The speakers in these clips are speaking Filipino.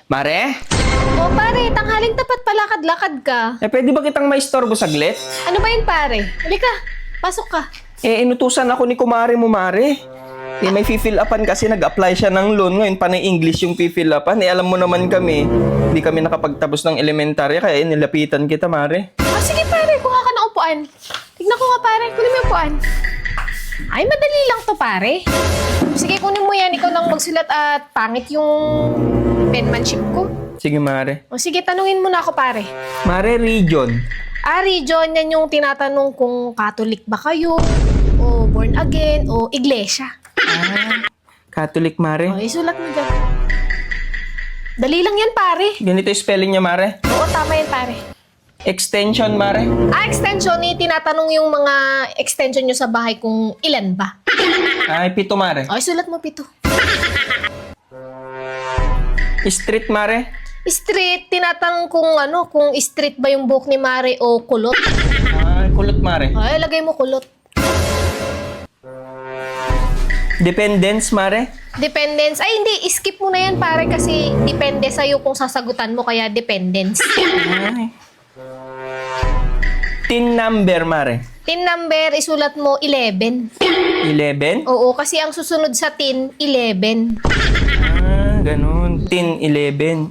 Mare? O pare, tanghaling tapat palakad-lakad ka. Pwede ba kitang maistorbo saglit? Ano ba yun pare? Halika, pasok ka. Inutusan ako ni kumare mo, Mare. May fill upan kasi nag-apply siya ng loan. Ngayon, panay English yung fill upan. Alam mo naman kami, hindi kami nakapagtapos ng elementarya, kaya nilapitan kita, Mare. Sige pare, kuha ka ng upuan. Tignan ko nga pare, kunin mo yung upuan. Ay, madali lang to pare. Sige, kunin mo yan. Ikaw lang magsulat at pangit yung penmanship ko. Sige, Mare. O sige, tanungin mo na ako pare. Mare, region. Region, yan yung tinatanong kung Catholic ba kayo, o born again, o iglesia. Catholic, Mare. O, isulat mo dyan. Dali lang yan pare. Ganito yung spelling niya, Mare. Oo, tama yan pare. Extension, Mare. Extension, tinatanong yung mga extension nyo sa bahay kung ilan ba. Ay, 7, Mare. O, isulat mo 7. Street, Mare. Street, tinatanong kung street ba yung buhok ni Mare o kulot. Ay, kulot, Mare. Ay, lagay mo kulot. Dependence, Mare. Dependence. Ay, hindi. Skip mo na yan, pare, kasi depende sa'yo kung sasagutan mo, kaya dependence. Ay. Tin number, Mare. Tin number, isulat mo 11. 11? Oo, kasi ang susunod sa tin, 11. Ganun. Tin 11.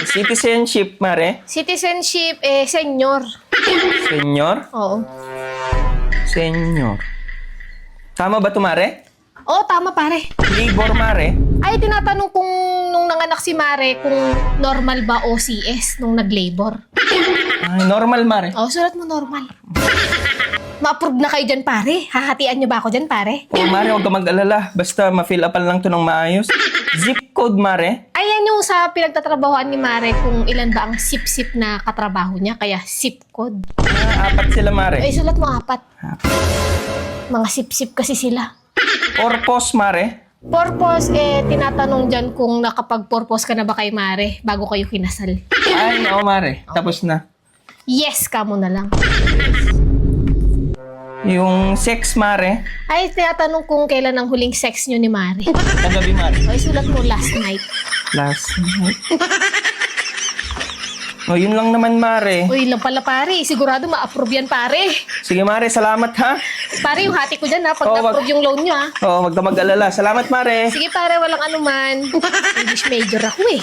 Citizenship, Mare. Citizenship, senior. Senior? Oo. Senior. Tama ba ito, Mare? Oo, tama, pare. Labor, Mare. Ay, tinatanong kung nung nanganak si Mare kung normal ba o CS nung nag-labor. Ay, normal, Mare. Oo, sulat mo normal. Ma-approve na kayo dyan, pare. Hahatian nyo ba ako dyan, pare? Mare, huwag ka mag-alala. Basta ma-fill upan lang to ng maayos. Zip code, Mare. Ayan yung sa pinagtatrabahoan ni Mare kung ilan ba ang sip-sip na katrabaho niya, kaya sip code. 4 sila, Mare. Ay, sulat mo 4. Mga sip-sip kasi sila. Purpose, Mare. Purpose, tinatanong dyan kung nakapag-purpose ka na ba kay Mare bago kayo kinasal. Ay, oo, Mare. Tapos na. Yes ka mo na lang. Yung sex, Mare. Ay, tinatanong kung kailan ang huling sex nyo ni Mare. Kagabi, Mare. Ay, sulat mo last night. Last night. Yun lang naman, Mare. Uy, lang pala pare. Sigurado ma-approve yan, pare. Sige, Mare. Salamat, ha? Pare, yung hati ko dyan ha, pag Oo, na-approve yung loan nyo ha. Oo, wag ka mag-alala. Salamat, Mare. Sige pare, walang anuman. English major ako eh.